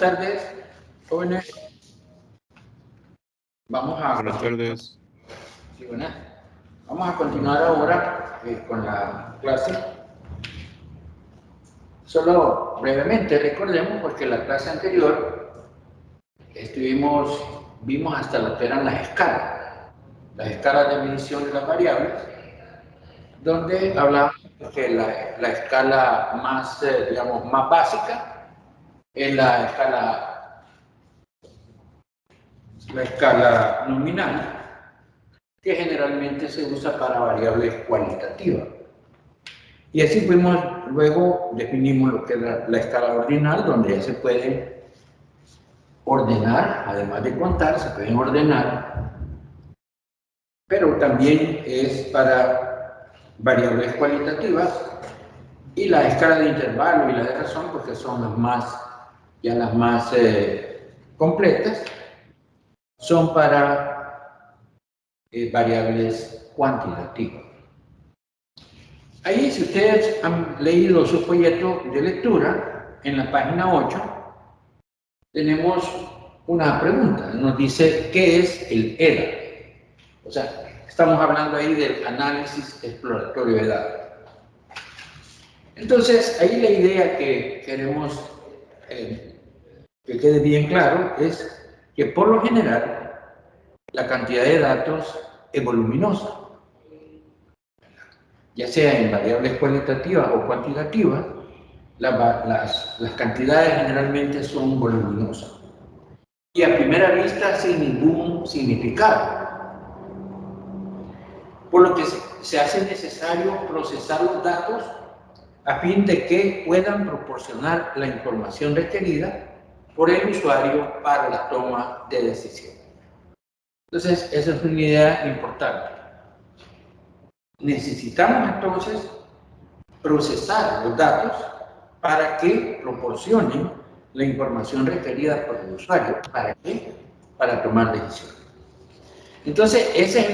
tardes, jóvenes. Vamos a... Buenas tardes. Sí, buenas. Vamos a continuar ahora con la clase. Solo brevemente recordemos, porque en la clase anterior vimos hasta lo que eran las escalas de medición de las variables, donde hablábamos que la escala más, digamos, más básica es la escala nominal, que generalmente se usa para variables cualitativas. Y así luego definimos lo que es la escala ordinal, donde ya se puede ordenar, además de contar, se pueden ordenar, pero también es para variables cualitativas, y la escala de intervalo y la de razón, porque son las más completas, son para variables cuantitativas. Ahí, si ustedes han leído su folleto de lectura, en la página 8, tenemos una pregunta. Nos dice, ¿qué es el EDA? O sea, estamos hablando ahí del análisis exploratorio de datos. Entonces, ahí la idea que queremos que quede bien claro es que, por lo general, la cantidad de datos es voluminosa, ya sea en variables cualitativas o cuantitativas. Las cantidades generalmente son voluminosas y a primera vista sin ningún significado, por lo que se hace necesario procesar los datos a fin de que puedan proporcionar la información requerida por el usuario para la toma de decisión. Entonces, esa es una idea importante. Necesitamos entonces procesar los datos para que proporcionen la información requerida por el usuario. ¿Para qué? Para tomar decisiones. Entonces, ese es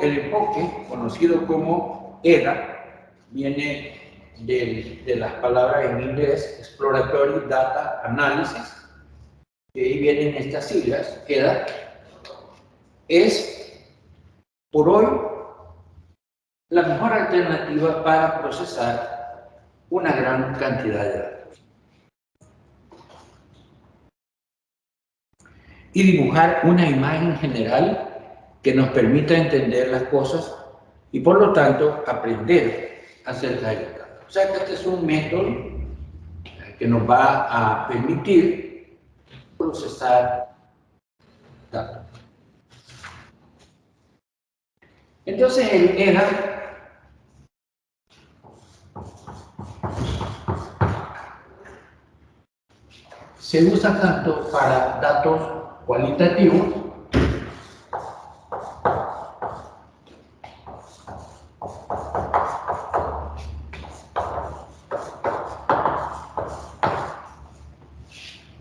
el enfoque conocido como EDA, viene de las palabras en inglés Exploratory Data Analysis, y ahí vienen estas siglas. EDA es, por hoy, la mejor alternativa para procesar una gran cantidad de datos y dibujar una imagen general que nos permita entender las cosas y, por lo tanto, aprender acerca de los datos. O sea que este es un método que nos va a permitir procesar datos. Entonces, el EDA se usa tanto para datos cualitativos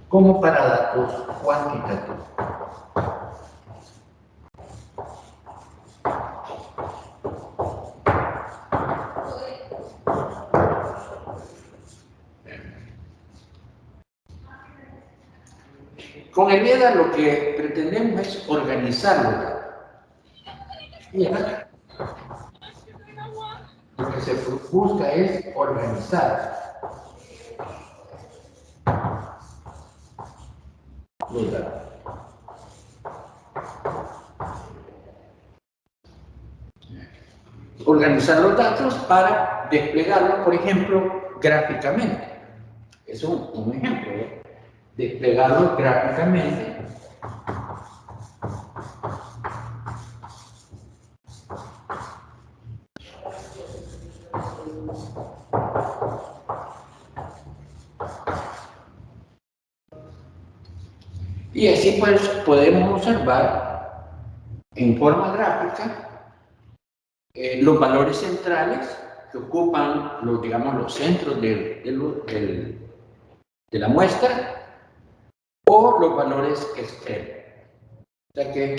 como para datos cuantitativos. Con el EDA lo que pretendemos es organizar los datos. Lo que se busca es organizar los datos. Organizar los datos para desplegarlos, por ejemplo, gráficamente. Es un ejemplo, ¿eh? Desplegarlos gráficamente. Y así pues podemos observar en forma gráfica los valores centrales que ocupan los centros de la muestra, o los valores extremos. O sea que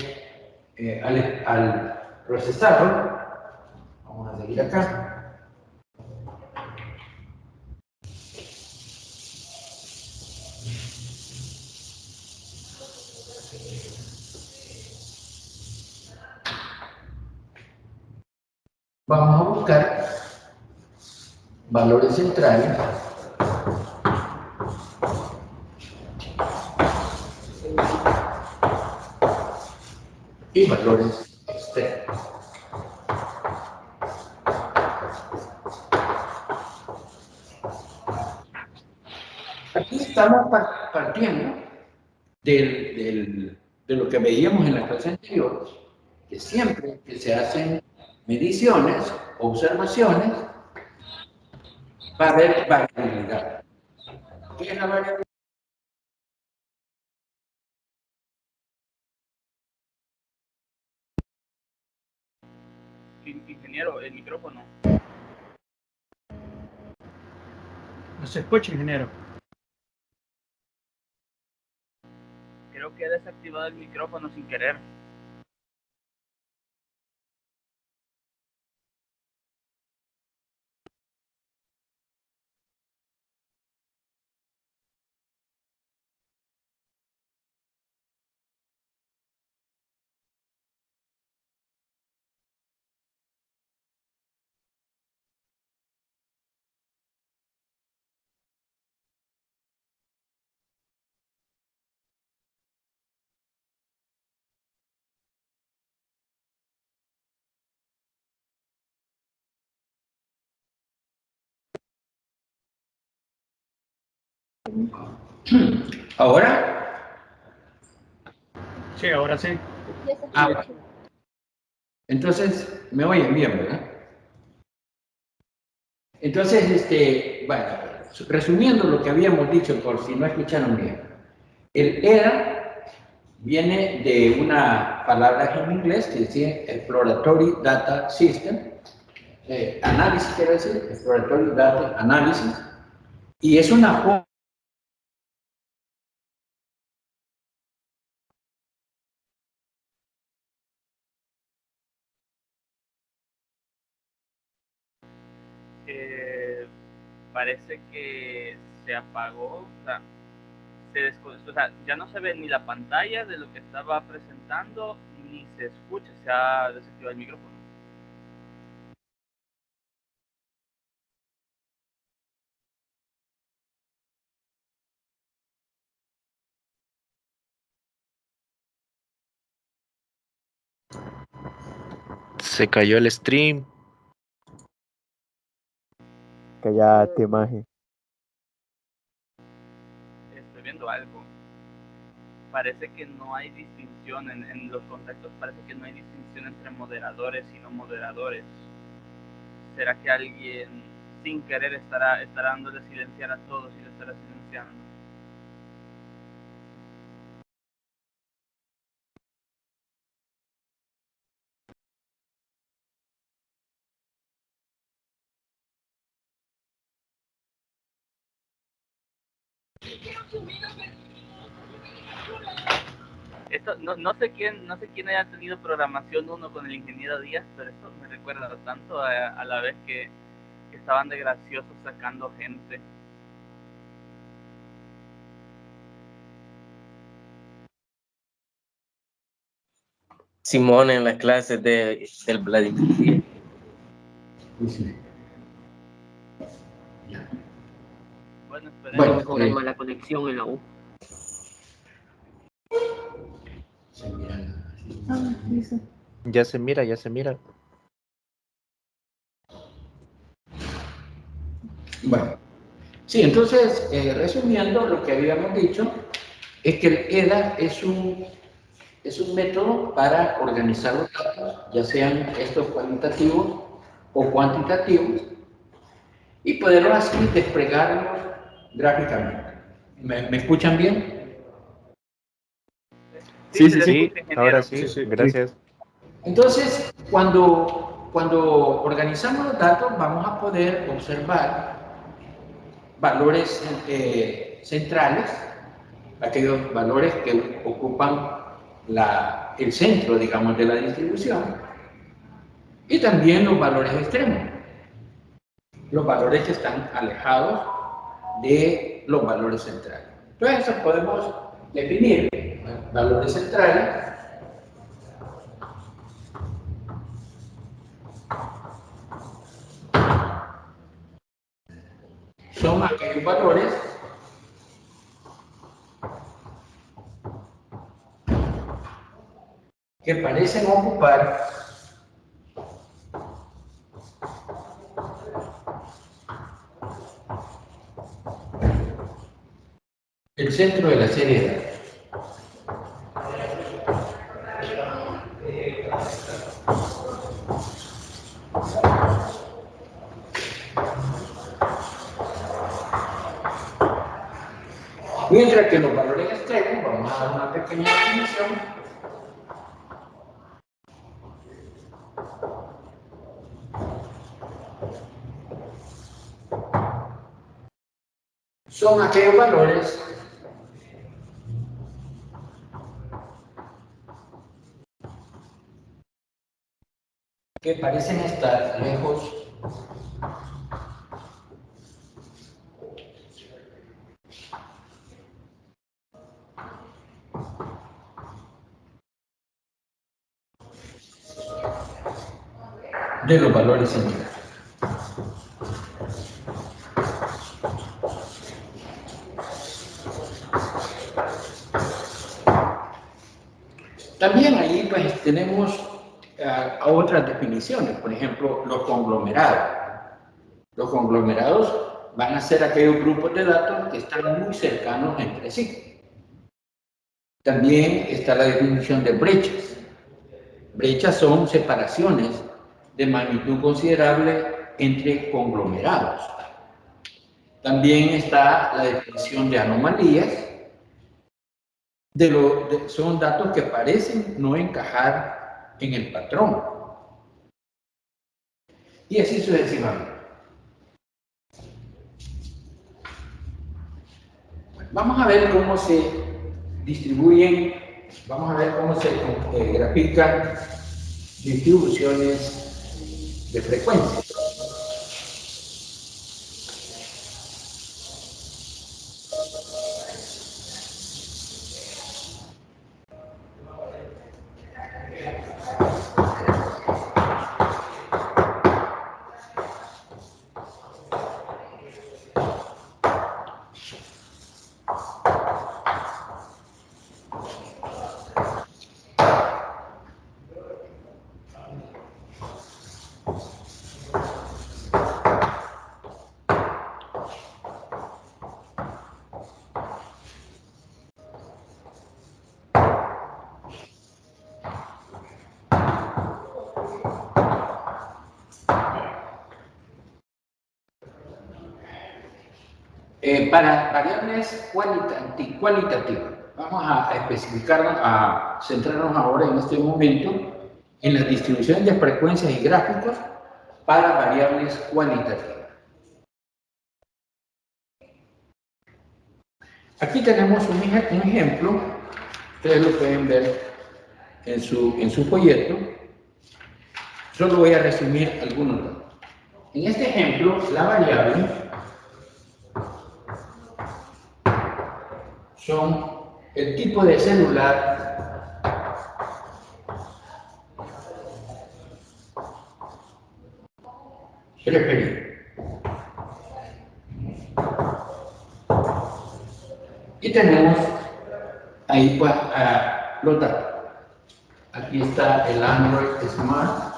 al procesarlo, vamos a seguir acá. vamos a buscar valores centrales y valores externos. Aquí estamos partiendo de lo que veíamos en la clase anterior, que siempre que se hacen mediciones, observaciones, va a haber variabilidad. ¿Qué es la variabilidad? Ingeniero, el micrófono. No se escucha, ingeniero. Creo que he desactivado el micrófono sin querer. ¿Ahora? Sí, ahora sí. Ah, entonces, me oyen bien, ¿verdad? Entonces, bueno, resumiendo lo que habíamos dicho, por si no escucharon bien, el EDA viene de una palabra en inglés que dice Exploratory Data System, análisis quiere decir, Exploratory Data Analysis, y es una forma Parece que se apagó, o sea, ya no se ve ni la pantalla de lo que estaba presentando, ni se escucha, se ha desactivado el micrófono. Se cayó el stream. Cállate, imagen. Estoy viendo algo. Parece que no hay distinción en los contactos, parece que no hay distinción entre moderadores y no moderadores. ¿Será que alguien sin querer estará dándole silenciar a todos y lo estará silenciando? Esto, no sé quién haya tenido programación 1 con el ingeniero Díaz, pero esto me recuerda tanto a la vez que estaban de graciosos sacando gente. Simón en las clases del Vladimir. Sí. Bueno, esperemos. Problema la conexión en la U. Se miran. Ya se mira, ya se mira. Bueno, sí, entonces, resumiendo lo que habíamos dicho, es que el EDA es un método para organizar los datos, ya sean estos cualitativos o cuantitativos, y poderlos así desplegarlos gráficamente. ¿Me escuchan bien? Sí, ahora sí, gracias. Entonces, cuando organizamos los datos, vamos a poder observar valores centrales, aquellos valores que ocupan el centro, digamos, de la distribución, y también los valores extremos, los valores que están alejados de los valores centrales. Entonces, eso podemos definir valores centrales son aquellos valores que parecen ocupar el centro de la serie de datos. Mientras que los valores extremos, vamos a dar una pequeña definición. Son aquellos valores que parecen estar lejos de los valores centrales. También ahí pues tenemos a otras definiciones, por ejemplo, los conglomerados. Los conglomerados van a ser aquellos grupos de datos que están muy cercanos entre sí. También está la definición de brechas. Brechas son separaciones de magnitud considerable entre conglomerados. También está la definición de anomalías. Son datos que parecen no encajar en el patrón. Y así sucesivamente. Vamos a ver cómo se distribuyen, vamos a ver cómo se grafican distribuciones de frecuencia. Para variables cualitativas, vamos a especificarnos, a centrarnos ahora en este momento en las distribuciones de frecuencias y gráficos para variables cualitativas. Aquí tenemos un ejemplo, ustedes lo pueden ver en su folleto. Solo voy a resumir algunos datos. En este ejemplo, la variable son el tipo de celular preferido. Y tenemos ahí pues, los datos. Aquí está el Android Smart.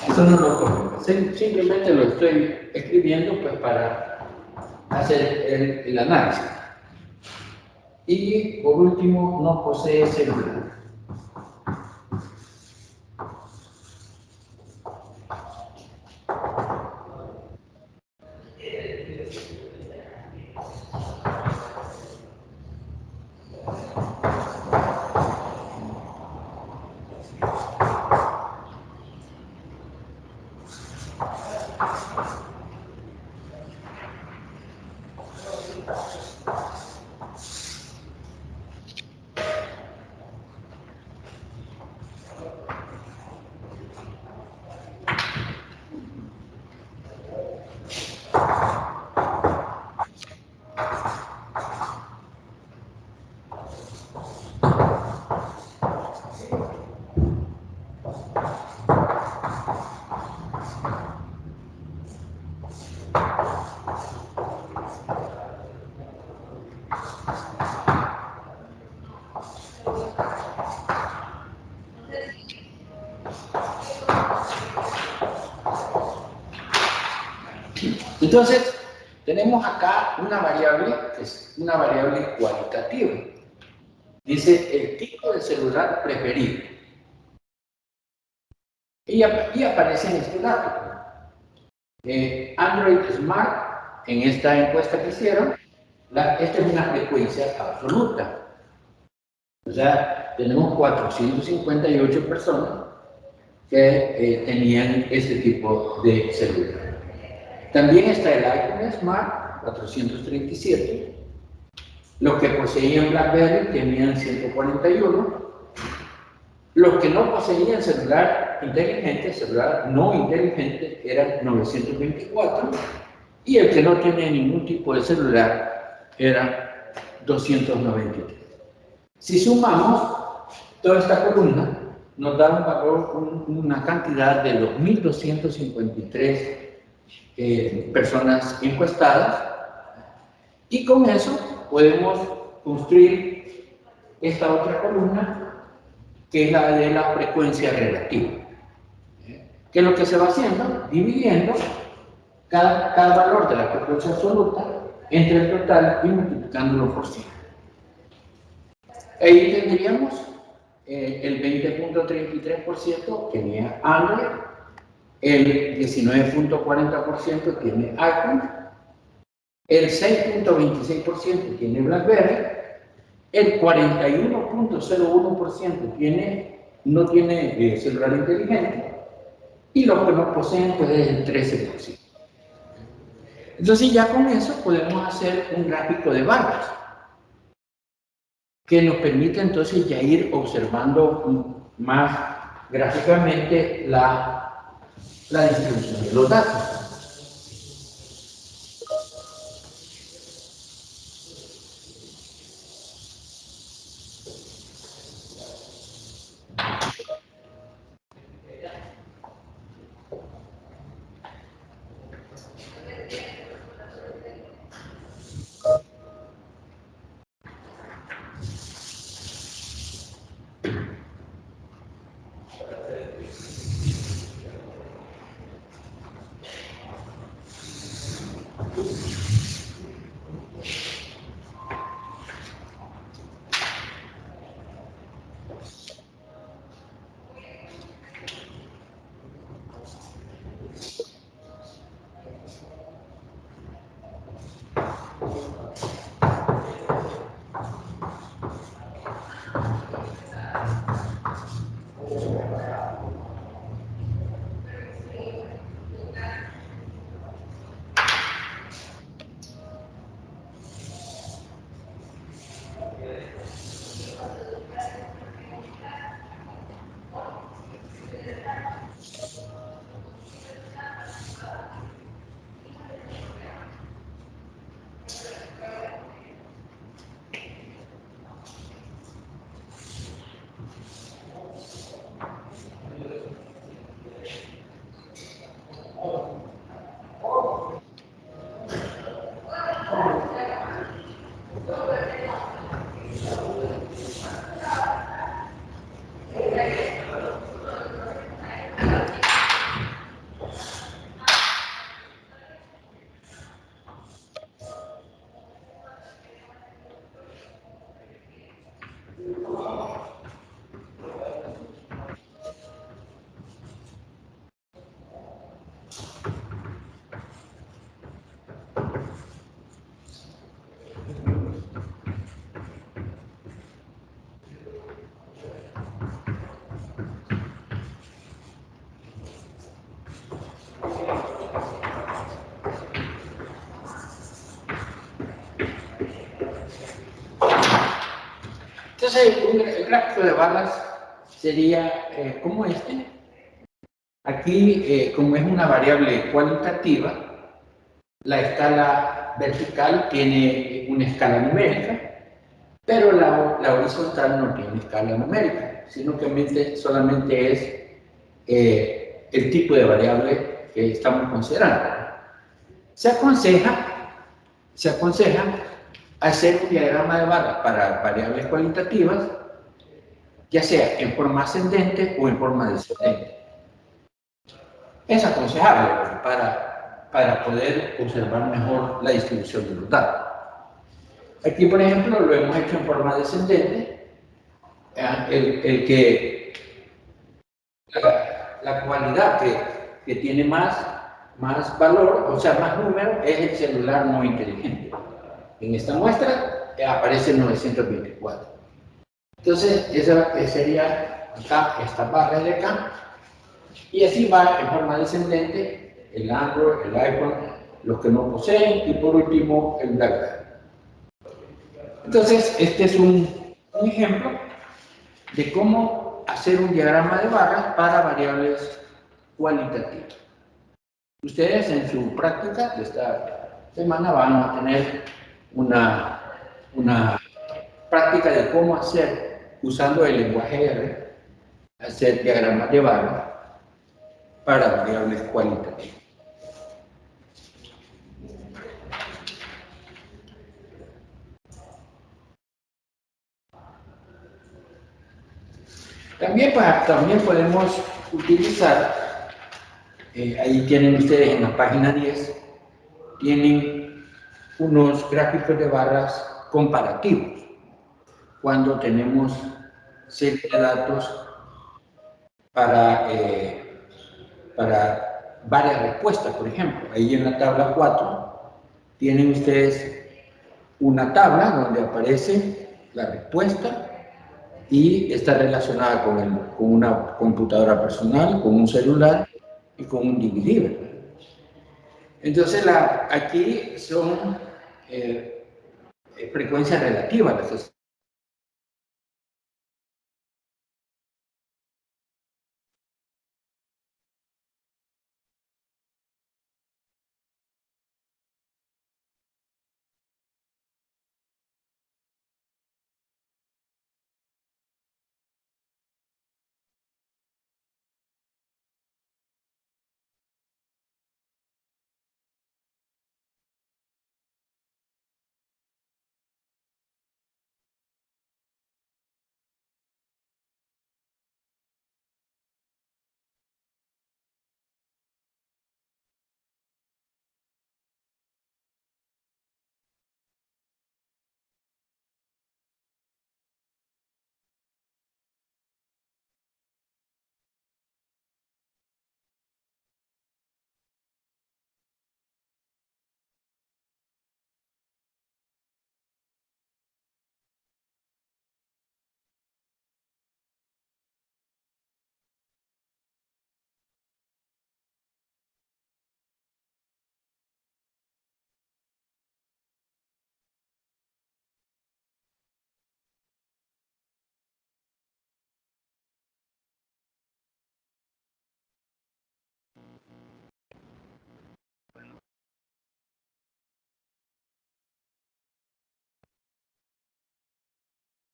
Esto no lo conozco, simplemente lo estoy escribiendo pues para hacer el análisis. Y por último, no posee celular. Entonces, tenemos acá una variable que es una variable cualitativa. Dice el tipo de celular preferido. Y aparecen estos datos. Android Smart, en esta encuesta que hicieron, esta es una frecuencia absoluta. O sea, tenemos 458 personas que tenían este tipo de celular. También está el iPhone Smart, 437. Los que poseían BlackBerry tenían 141. Los que no poseían celular inteligente, celular no inteligente, eran 924. Y el que no tiene ningún tipo de celular era 293. Si sumamos toda esta columna, nos da un valor, una cantidad de 2.253 personas encuestadas, y con eso podemos construir esta otra columna, que es la de la frecuencia relativa, que es lo que se va haciendo, dividiendo cada valor de la frecuencia absoluta entre el total y multiplicándolo por 100. Ahí tendríamos el 20.33% tenía Android, el 19.40% tiene iPhone, el 6.26% tiene BlackBerry, el 41.01% no tiene celular inteligente, y los que no poseen pues es el 13%. Entonces ya con eso podemos hacer un gráfico de barras que nos permite entonces ya ir observando más gráficamente la distribución de los datos. Entonces, el gráfico de barras sería como este. Aquí, como es una variable cualitativa, la escala vertical tiene una escala numérica, pero la horizontal no tiene escala numérica, sino que solamente es el tipo de variable que estamos considerando. Se aconseja hacer un diagrama de barras para variables cualitativas, ya sea en forma ascendente o en forma descendente. Es aconsejable para poder observar mejor la distribución de los datos. Aquí, por ejemplo, lo hemos hecho en forma descendente. El que la cualidad que tiene más valor, o sea, más número, es el celular no inteligente. En esta muestra aparece 924. Entonces, esa sería acá, esta barra de acá, y así va en forma descendente el Android, el iPhone, los que no poseen, y por último el BlackBerry. Entonces, este es un ejemplo de cómo hacer un diagrama de barras para variables cualitativas. Ustedes en su práctica de esta semana van a tener una práctica de cómo hacer, usando el lenguaje R, hacer diagramas de barras para variables cualitativas. También podemos utilizar, ahí tienen ustedes en la página 10, tienen unos gráficos de barras comparativos. Cuando tenemos serie de datos para varias respuestas, por ejemplo. Ahí en la tabla 4 tienen ustedes una tabla donde aparece la respuesta y está relacionada con una computadora personal, con un celular y con un dividible. Entonces, aquí son frecuencias relativas las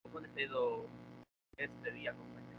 ¿Cómo les ha ido este día, compañeros?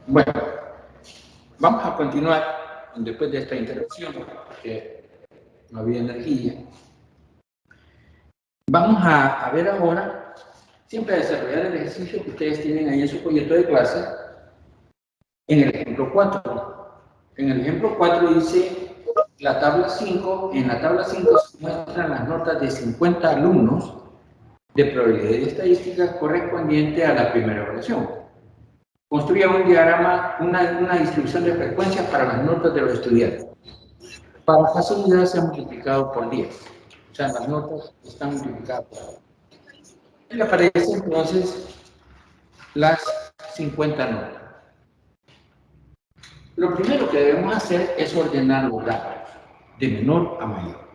Bueno, vamos a continuar después de esta interrupción, porque no había energía. Vamos a ver ahora, siempre a desarrollar el ejercicio que ustedes tienen ahí en su folleto de clase, en el ejemplo 4. En el ejemplo 4 dice la tabla 5, en la tabla 5 se muestran las notas de 50 alumnos de probabilidad y estadística correspondiente a la primera evaluación. Construya un diagrama, una distribución de frecuencias para las notas de los estudiantes. Para facilidad se ha multiplicado por 10. O sea, las notas están multiplicadas por 10. Y le aparecen entonces las 50 notas. Lo primero que debemos hacer es ordenar los datos de menor a mayor.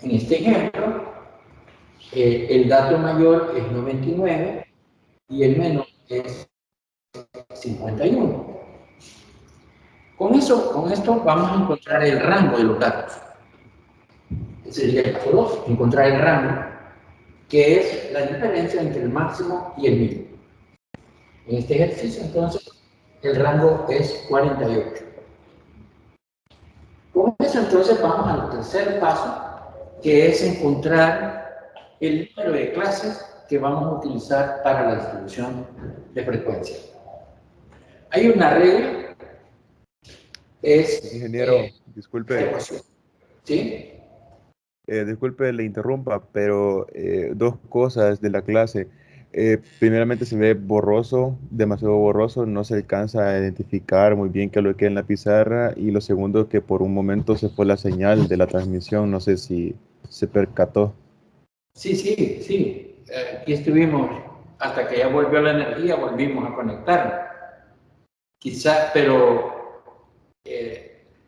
En este ejemplo, el dato mayor es 99 y el menor es 51. Con esto vamos a encontrar el rango de los datos. Ese sería el paso 2, encontrar el rango, que es la diferencia entre el máximo y el mínimo. En este ejercicio, entonces, el rango es 48. Con eso, entonces, vamos al tercer paso, que es encontrar el número de clases que vamos a utilizar para la distribución de frecuencia. Hay una regla, es... Ingeniero, disculpe. ¿Sí? Disculpe, le interrumpa, pero dos cosas de la clase. Primeramente se ve borroso, demasiado borroso, no se alcanza a identificar muy bien qué es lo que hay en la pizarra. Y lo segundo, que por un momento se fue la señal de la transmisión, no sé si se percató. Sí. Aquí estuvimos hasta que ya volvió la energía, volvimos a conectarnos. Quizás, pero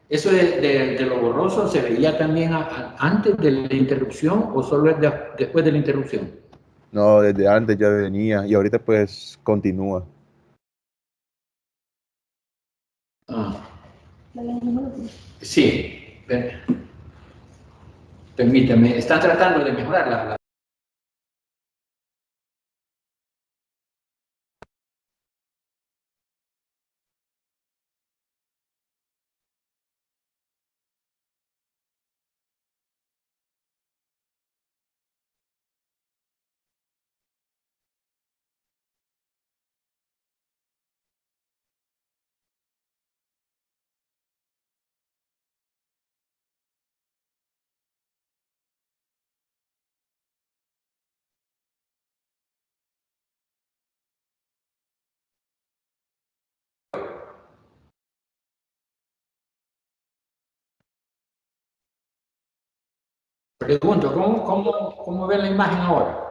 eso de lo borroso se veía también antes de la interrupción o solo es después de la interrupción. No, desde antes ya venía y ahorita pues continúa. Sí, permítame, están tratando de mejorar Pregunto, ¿cómo ven la imagen ahora?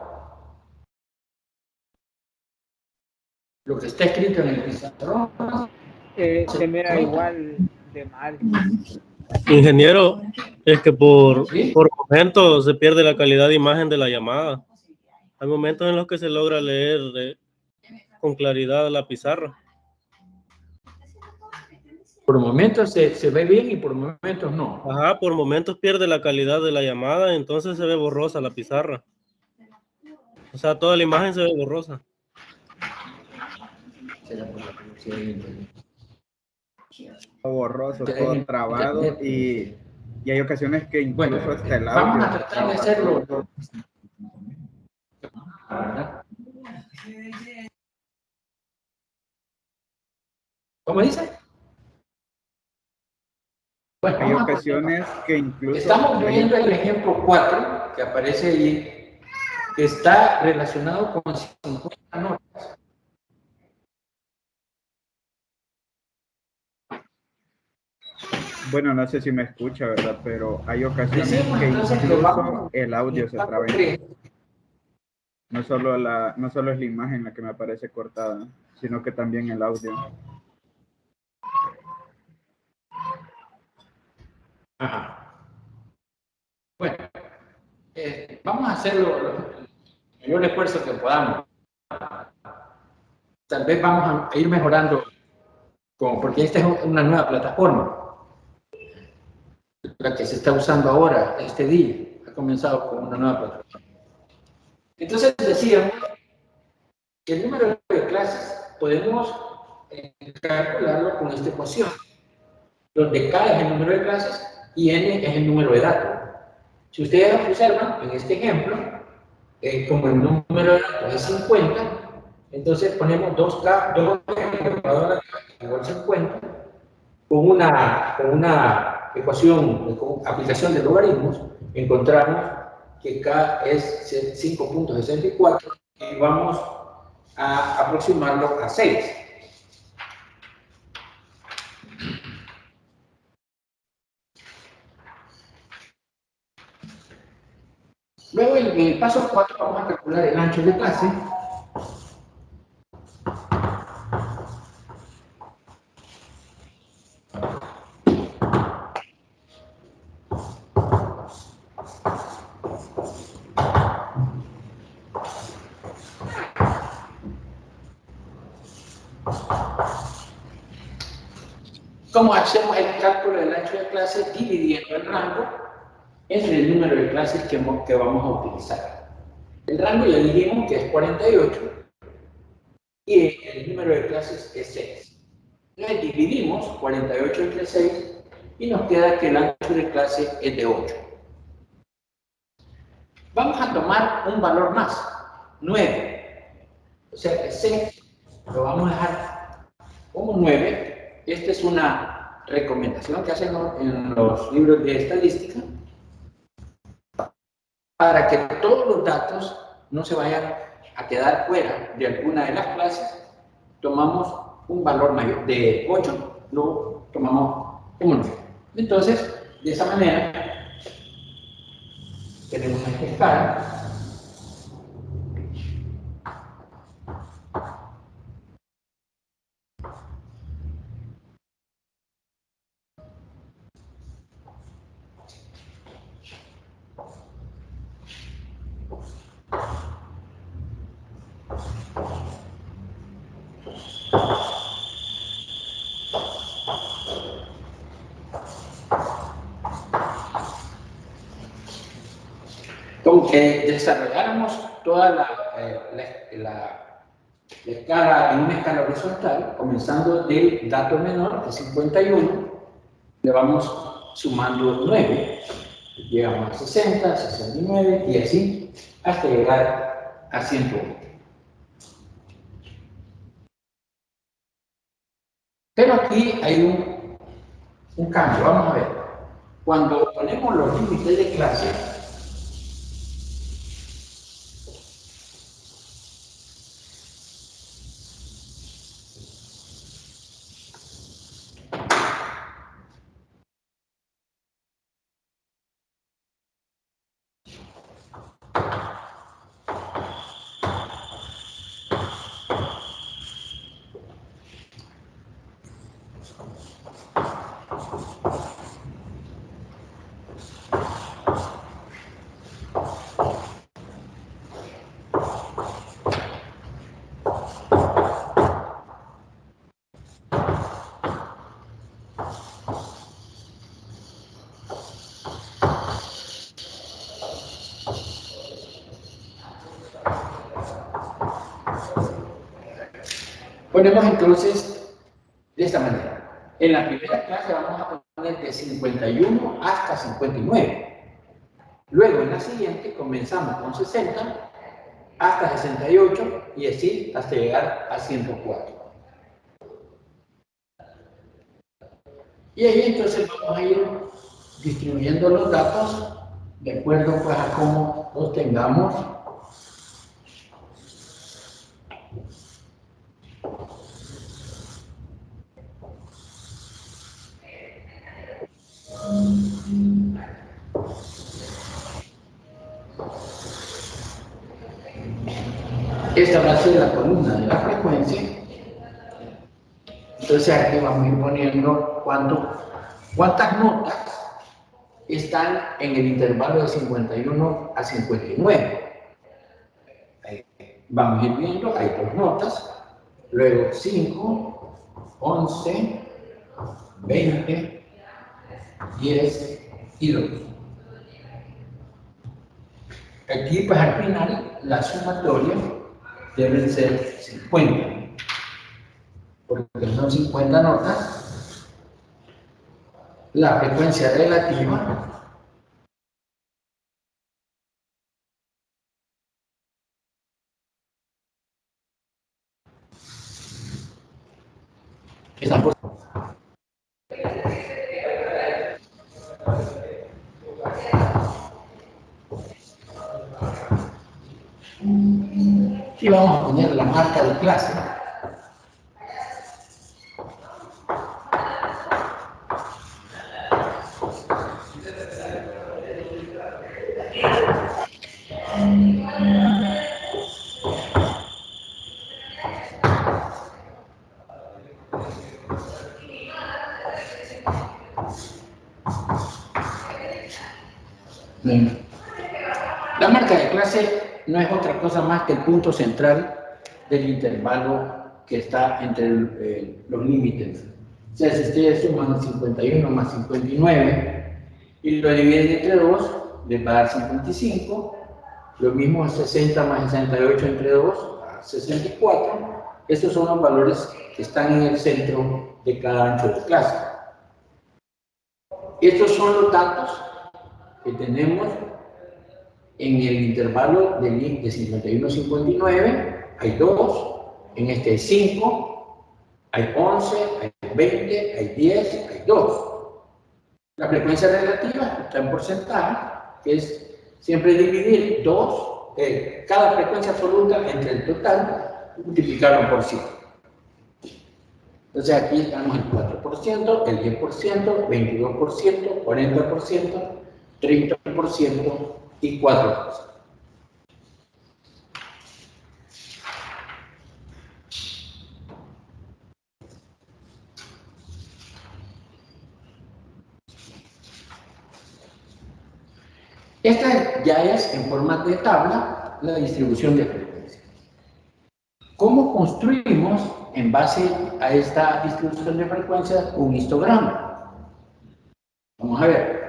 Lo que está escrito en el pizarrón. Se mira igual de mal. Ingeniero, es que por ¿Sí? momentos se pierde la calidad de imagen de la llamada. Hay momentos en los que se logra leer con claridad la pizarra. Por momentos se ve bien y por momentos no. Ajá, por momentos pierde la calidad de la llamada, entonces se ve borrosa la pizarra. O sea, toda la imagen se ve borrosa. Borroso, todo trabado y hay ocasiones que incluso hasta el audio. Vamos a tratar de hacerlo. ¿Cómo dice? Bueno, hay ocasiones que incluso... Estamos viendo el ejemplo 4 que aparece allí, que está relacionado con 50 notas. Bueno, no sé si me escucha, ¿verdad? Pero hay ocasiones que incluso el audio se traba. No solo es la imagen la que me aparece cortada, sino que también el audio. Ajá. Bueno, vamos a hacerlo el mayor esfuerzo que podamos. Tal vez vamos a ir mejorando, porque esta es una nueva plataforma, la que se está usando ahora, este día. Ha comenzado con una nueva plataforma. Entonces decíamos que el número de clases podemos calcularlo con esta ecuación, donde K es el número de clases y N es el número de datos. Si ustedes observan, en este ejemplo, como el número de datos es 50, entonces ponemos 2K, 2 igual 50, con una ecuación, con aplicación de logaritmos, encontramos que K es 5.64 y vamos a aproximarlo a 6. Luego, en el paso 4, vamos a calcular el ancho de clase. ¿Cómo hacemos el cálculo del ancho de clase? Dividiendo el rango entre el número de clases que vamos a utilizar. El rango ya dijimos que es 48 y el número de clases es 6. Entonces dividimos 48 entre 6 y nos queda que el ancho de clase es de 8. Vamos a tomar un valor más, 9. O sea que 6 lo vamos a dejar como 9. Esta es una recomendación que hacen en los libros de estadística para que todos los datos no se vayan a quedar fuera de alguna de las clases. Tomamos un valor mayor de 8, lo tomamos como 9. Entonces, de esa manera, tenemos esta escala. Como que desarrolláramos toda la escala en una escala horizontal, comenzando del dato menor, que es 51, le vamos sumando 9, llegamos a 60, 69 y así hasta llegar a 101. Pero aquí hay un cambio, vamos a ver. Cuando ponemos los límites de clase, ponemos entonces de esta manera. En la primera clase vamos a poner de 51 hasta 59. Luego en la siguiente comenzamos con 60 hasta 68 y así hasta llegar a 104. Y ahí entonces vamos a ir distribuyendo los datos de acuerdo pues, a cómo los tengamos. Esta va a ser la columna de la frecuencia. Entonces aquí vamos a ir poniendo cuántas notas están en el intervalo de 51 a 59. Vamos a ir viendo, hay 2 notas, luego 5, 11, 20, 10 y 2. Aquí pues al final la sumatoria debe ser 50. porque son 50 notas, la frecuencia relativa está por y vamos a poner la marca de clase. Bien. La marca de clase no es otra cosa más que el punto central del intervalo que está entre los límites. O sea, si ustedes suman 51 más 59 y lo dividen entre 2, les va a dar 55. Lo mismo 60 más 68 entre 2, 64. Estos son los valores que están en el centro de cada ancho de clase. Estos son los datos que tenemos en el intervalo de 51 a 59. Hay 2, en este hay 5, hay 11, hay 20, hay 10, hay 2. La frecuencia relativa está en porcentaje, que es siempre dividir cada frecuencia absoluta entre el total, multiplicarlo por 100. Entonces aquí estamos el 4%, el 10%, 22%, 40%, 30% y 4%. Esta ya es en forma de tabla la distribución de frecuencias. ¿Cómo construimos en base a esta distribución de frecuencias un histograma? Vamos a ver.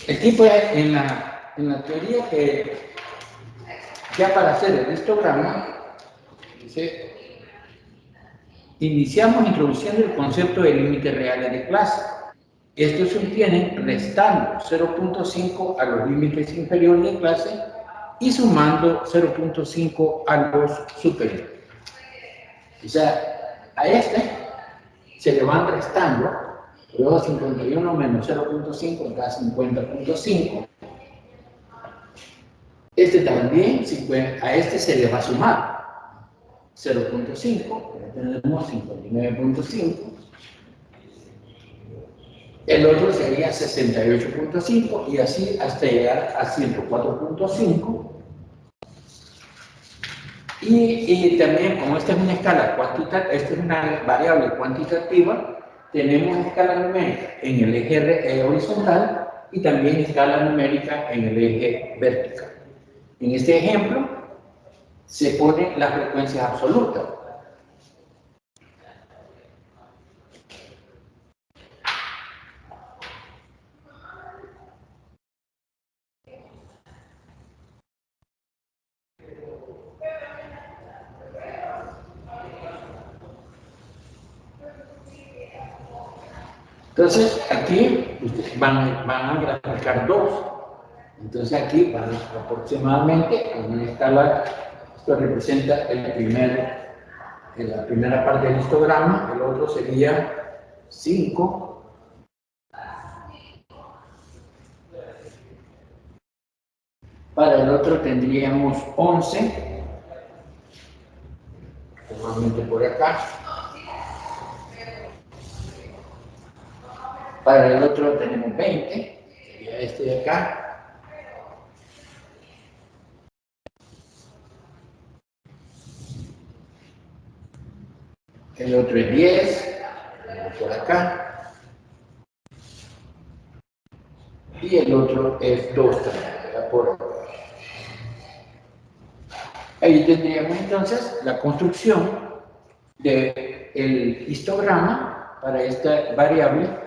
El tipo en la teoría que ya para hacer el histograma, dice, iniciamos introduciendo el concepto de límites reales de clase. Estos se obtienen restando 0.5 a los límites inferiores de clase y sumando 0.5 a los superiores. O sea, a este se le van restando, luego 51 menos 0.5 da 50.5. Este también, a este se le va a sumar 0.5, tenemos 59.5. El otro sería 68.5 y así hasta llegar a 104.5. Y también, como esta es una escala cuantitativa, esta es una variable cuantitativa, tenemos escala numérica en el eje horizontal y también escala numérica en el eje vertical. En este ejemplo, se pone la frecuencia absoluta. Entonces, aquí van a graficar 2. Entonces, aquí van aproximadamente en una escala, esto representa la primera parte del histograma, el otro sería 5. Para el otro tendríamos 11. Nuevamente por acá. Para el otro tenemos 20, sería este de acá. El otro es 10, por acá. Y el otro es 2 también, por acá. Ahí tendríamos entonces la construcción del histograma para esta variable,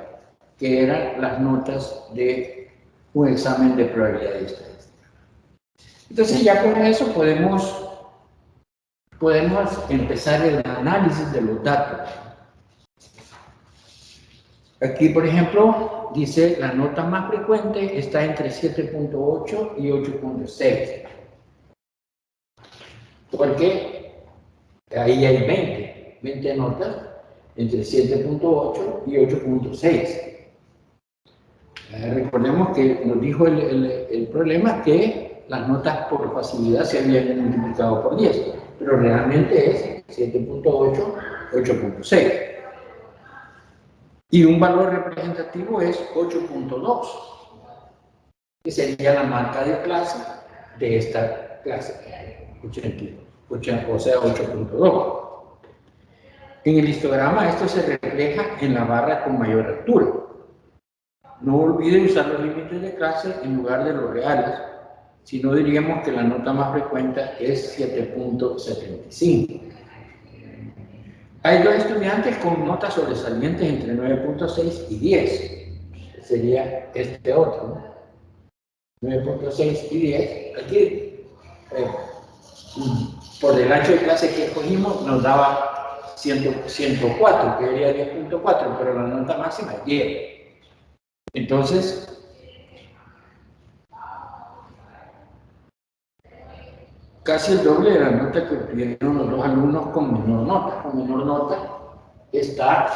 que eran las notas de un examen de probabilidad y estadística. Entonces ya con eso podemos empezar el análisis de los datos. Aquí, por ejemplo, dice la nota más frecuente está entre 7.8 y 8.6. Porque ahí hay 20 notas entre 7.8 y 8.6. Recordemos que nos dijo el problema que las notas por facilidad se habían multiplicado por 10, pero realmente es 7.8, 8.6. Y un valor representativo es 8.2, que sería la marca de clase de esta clase, o sea, 8.2. En el histograma esto se refleja en la barra con mayor altura. No olviden usar los límites de clase en lugar de los reales, si no diríamos que la nota más frecuente es 7.75. Hay dos estudiantes con notas sobresalientes entre 9.6 y 10. Sería este otro, ¿no? 9.6 y 10. Aquí, por el ancho de clase que escogimos, nos daba 104, que sería 10.4, pero la nota máxima es 10. Entonces, casi el doble de la nota que obtuvieron los dos alumnos con menor nota. Con menor nota está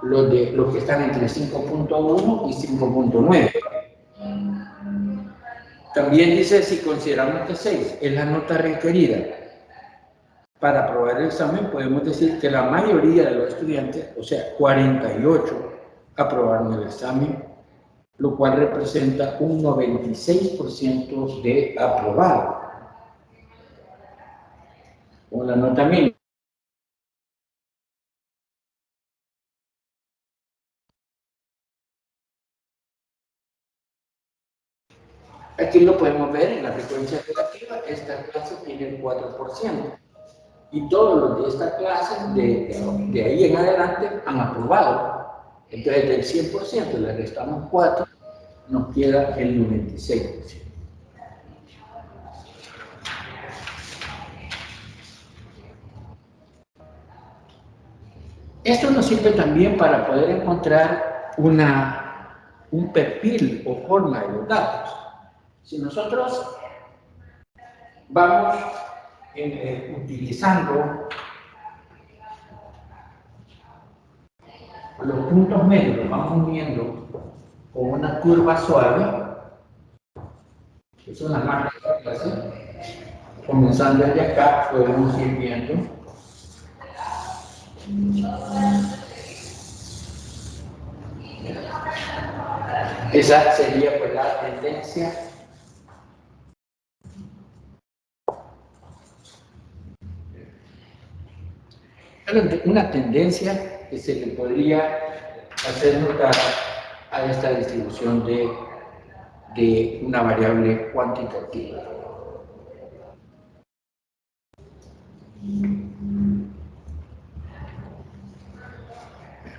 los que están entre 5.1 y 5.9. También dice, si consideramos que 6 es la nota requerida para aprobar el examen, podemos decir que la mayoría de los estudiantes, o sea, 48, aprobaron el examen, lo cual representa un 96% de aprobado. Con la nota mínima. Aquí lo podemos ver en la frecuencia relativa. Esta clase tiene el 4%. Y todos los de esta clase, de ahí en adelante, han aprobado. Entonces, del 100% le restamos 4, nos queda el 96%. Esto nos sirve también para poder encontrar un perfil o forma de los datos. Si nosotros vamos utilizando los puntos medios, los vamos uniendo con una curva suave, que son las marcas de clase, comenzando desde acá, podemos ir viendo esa sería pues la tendencia una tendencia que se le podría hacer notar a esta distribución de una variable cuantitativa.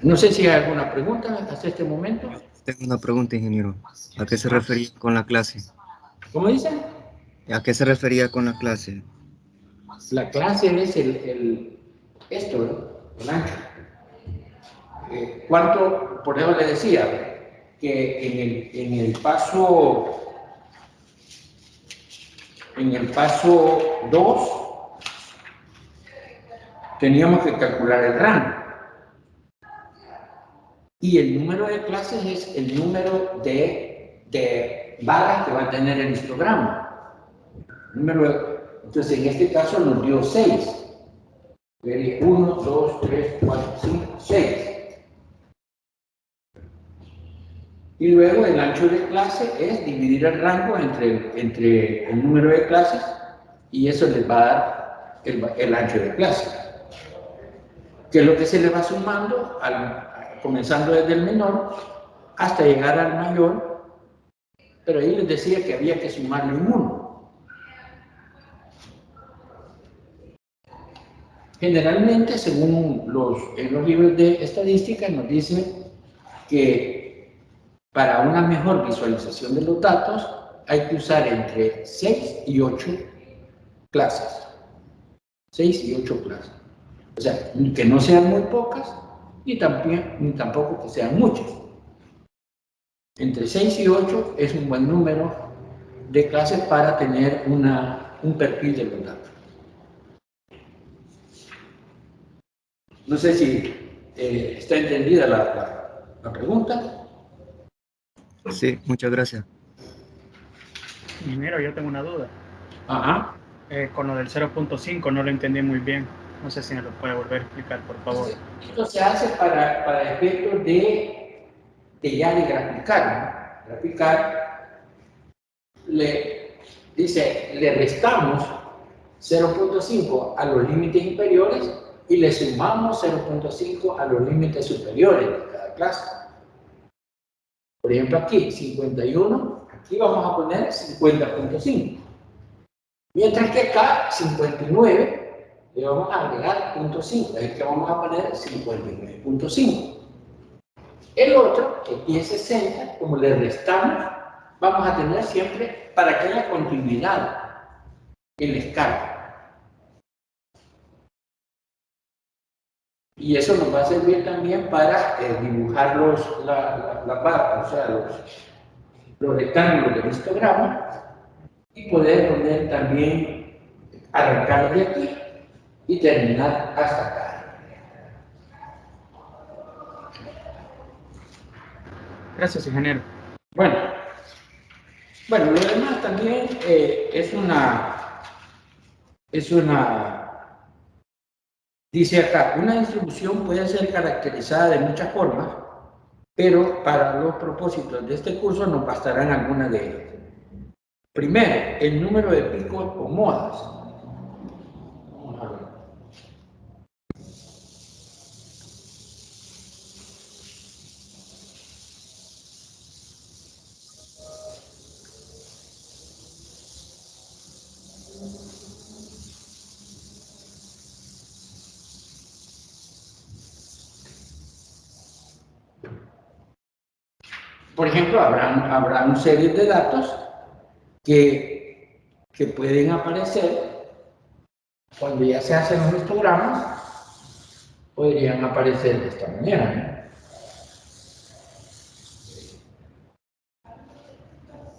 No sé si hay alguna pregunta hasta este momento. Tengo una pregunta, ingeniero. ¿A qué se refería con la clase? ¿Cómo dicen? ¿A qué se refería con la clase? La clase es esto, el ancho. ¿Cuánto? Por eso le decía que en el paso 2 teníamos que calcular el rango. Y el número de clases es el número de barras que va a tener el histograma. Entonces, en este caso nos dio 6. 1, 2, 3, 4, 5, 6. Y luego el ancho de clase es dividir el rango entre el número de clases y eso les va a dar el ancho de clase. Que es lo que se le va sumando, comenzando desde el menor hasta llegar al mayor, pero ahí les decía que había que sumarle un 1. Generalmente, según en los libros de estadística, nos dicen que para una mejor visualización de los datos hay que usar entre 6 y 8 clases. 6 y 8 clases. O sea, que no sean muy pocas, ni tampoco que sean muchas. Entre 6 y 8 es un buen número de clases para tener un perfil de los datos. No sé si está entendida la pregunta. Sí, muchas gracias. Ingeniero, yo tengo una duda. Ajá. Con lo del 0.5 no lo entendí muy bien. No sé si me lo puede volver a explicar, por favor. Esto se hace para efectos de graficar, ¿no? Graficar, le restamos 0.5 a los límites inferiores y le sumamos 0.5 a los límites superiores de cada clase. Por ejemplo, aquí 51, aquí vamos a poner 50.5. Mientras que acá 59 le vamos a agregar 0.5, es que vamos a poner 59.5. El otro, que aquí es 60, como le restamos, vamos a tener siempre para que haya continuidad en la escala. Y eso nos va a servir también para dibujar las barras, o sea, los rectángulos del histograma y poder poner también, arrancar de aquí y terminar hasta acá. Gracias, ingeniero. Bueno, lo demás también dice acá, una distribución puede ser caracterizada de muchas formas, pero para los propósitos de este curso nos bastarán algunas de ellas. Primero, el número de picos o modas. Vamos a ver. Por ejemplo, habrá una serie de datos que pueden aparecer cuando ya se hacen los histogramas, podrían aparecer de esta manera, ¿no?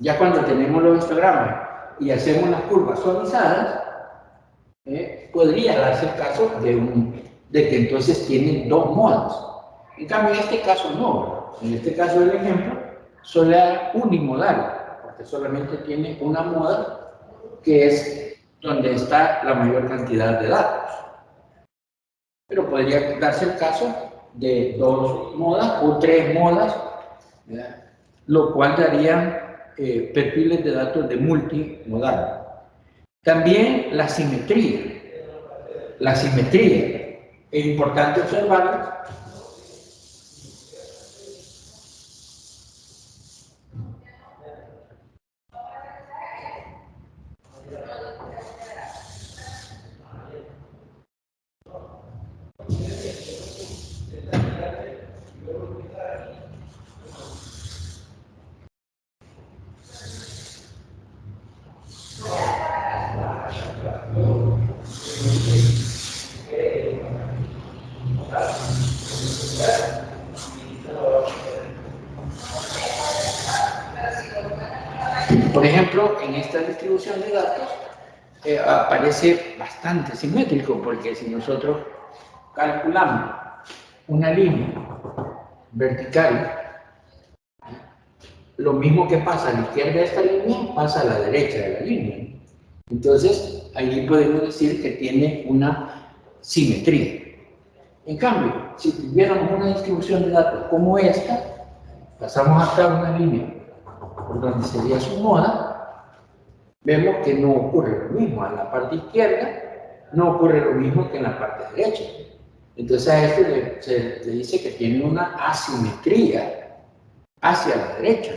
Ya cuando tenemos los histogramas y hacemos las curvas suavizadas, podría darse el caso de que entonces tienen dos modas. En cambio, en este caso no. En este caso del ejemplo, solo es unimodal, porque solamente tiene una moda, que es donde está la mayor cantidad de datos. Pero podría darse el caso de dos modas o tres modas, ¿verdad? Lo cual daría perfiles de datos de multimodal. También la simetría. La simetría es importante observarla. Por ejemplo, en esta distribución de datos aparece bastante simétrico, porque si nosotros calculamos una línea vertical, lo mismo que pasa a la izquierda de esta línea pasa a la derecha de la línea. Entonces, ahí podemos decir que tiene una simetría. En cambio, si tuviéramos una distribución de datos como esta, pasamos acá una línea por donde sería su moda, vemos que no ocurre lo mismo. En la parte izquierda no ocurre lo mismo que en la parte derecha. Entonces a esto se le dice que tiene una asimetría hacia la derecha.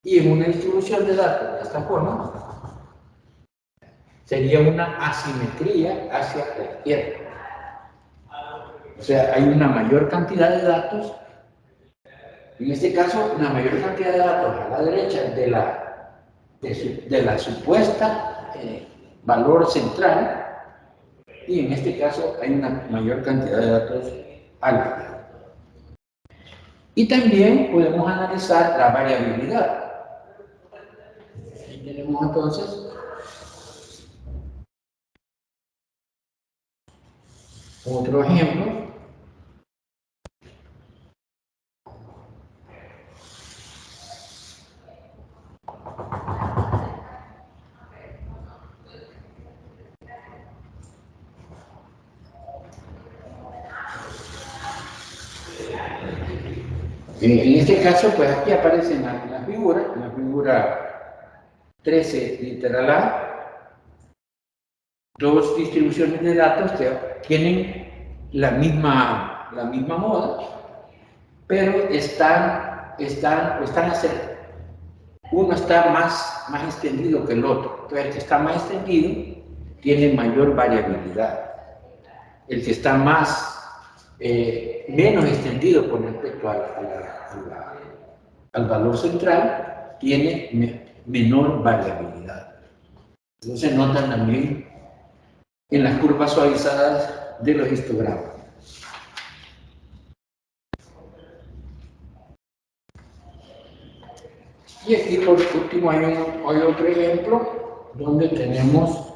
Y en una distribución de datos de esta forma, sería una asimetría hacia la izquierda. O sea, hay una mayor cantidad de datos, en este caso, una mayor cantidad de datos a la derecha de la supuesta valor central, y en este caso hay una mayor cantidad de datos a la izquierda. Y también podemos analizar la variabilidad. Aquí tenemos entonces otro ejemplo. En este caso, pues aquí aparecen las figuras, la figura 13 literal A, dos distribuciones de datos que tienen la misma moda, pero están uno está más extendido que el otro. Entonces, el que está más extendido tiene mayor variabilidad. El que está menos extendido con respecto al valor central tiene menor variabilidad. Eso se nota también en las curvas suavizadas de los histogramas. Y aquí por último hay otro ejemplo donde tenemos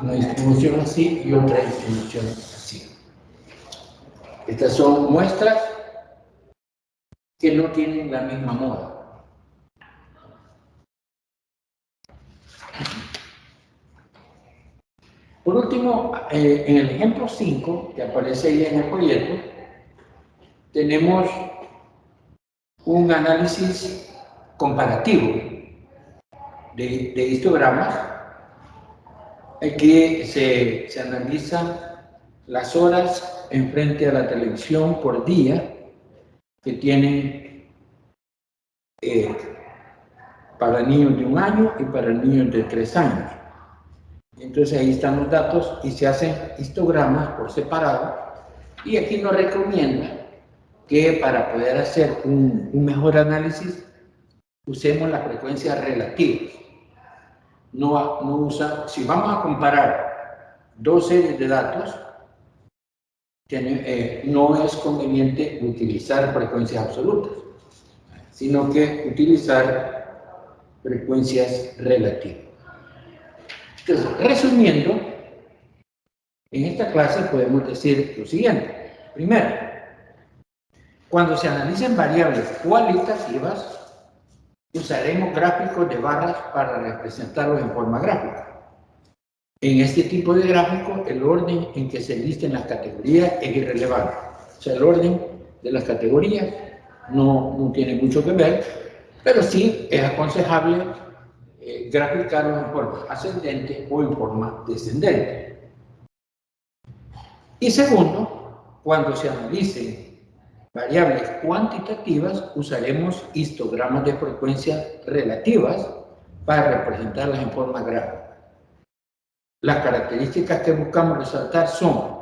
una distribución así y otra distribución así. Estas son muestras que no tienen la misma moda. Por último, en el ejemplo 5, que aparece ahí en el folleto, tenemos un análisis comparativo de histogramas. Aquí se analizan las horas en frente a la televisión por día que tienen para niños de 1 año y para niños de 3 años. Entonces ahí están los datos y se hacen histogramas por separado, y aquí nos recomienda que para poder hacer un mejor análisis usemos las frecuencias relativas. Si vamos a comparar dos series de datos, no es conveniente utilizar frecuencias absolutas, sino que utilizar frecuencias relativas. Entonces, resumiendo, en esta clase podemos decir lo siguiente. Primero, cuando se analicen variables cualitativas, usaremos gráficos de barras para representarlos en forma gráfica. En este tipo de gráfico, el orden en que se listen las categorías es irrelevante. O sea, el orden de las categorías no tiene mucho que ver, pero sí es aconsejable graficarlos en forma ascendente o en forma descendente. Y segundo, cuando se analicen variables cuantitativas, usaremos histogramas de frecuencias relativas para representarlas en forma gráfica. Las características que buscamos resaltar son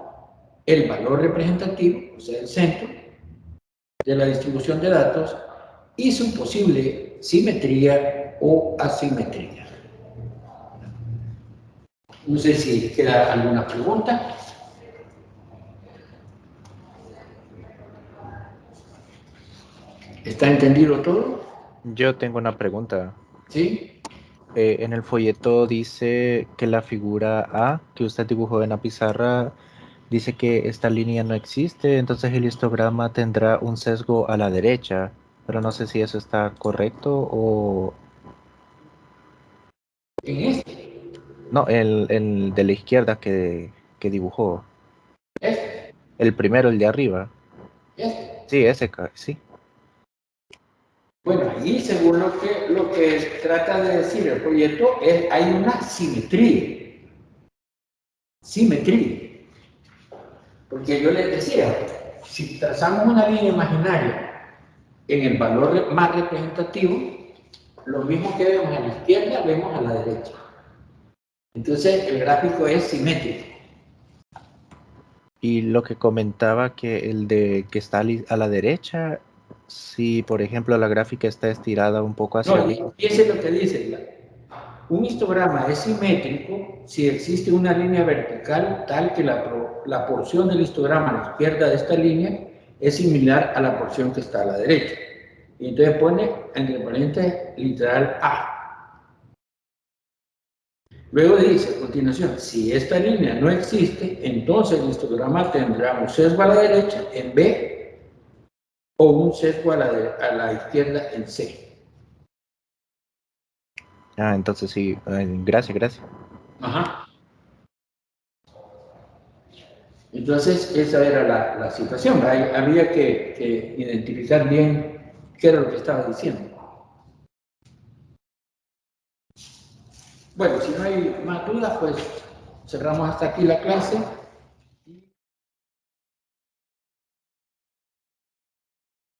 el valor representativo, o sea, el centro de la distribución de datos, y su posible simetría o asimetría. No sé si queda alguna pregunta. ¿Está entendido todo? Yo tengo una pregunta. ¿Sí? En el folleto dice que la figura A que usted dibujó en la pizarra dice que esta línea no existe, entonces el histograma tendrá un sesgo a la derecha, pero no sé si eso está correcto o... En este. No, el de la izquierda que dibujó. Este. El primero, el de arriba. Este. Sí, ese, sí. Bueno, ahí según lo que trata de decir el proyecto, hay una simetría. Simetría. Porque yo les decía, si trazamos una línea imaginaria en el valor más representativo, lo mismo que vemos a la izquierda, vemos a la derecha. Entonces el gráfico es simétrico. Y lo que comentaba que el de que está a la derecha, si por ejemplo la gráfica está estirada un poco hacia arriba. No, y eso es lo que dice. Un histograma es simétrico si existe una línea vertical tal que la porción del histograma a la izquierda de esta línea es similar a la porción que está a la derecha. Y entonces pone entre paréntesis literal A. Luego dice a continuación, si esta línea no existe, entonces el histograma tendrá un sesgo a la derecha en B o un sesgo a la izquierda en C. Ah, entonces sí, gracias. Ajá. Entonces, esa era la situación. Había que identificar bien qué era lo que estaba diciendo. Bueno, si no hay más dudas, pues cerramos hasta aquí la clase.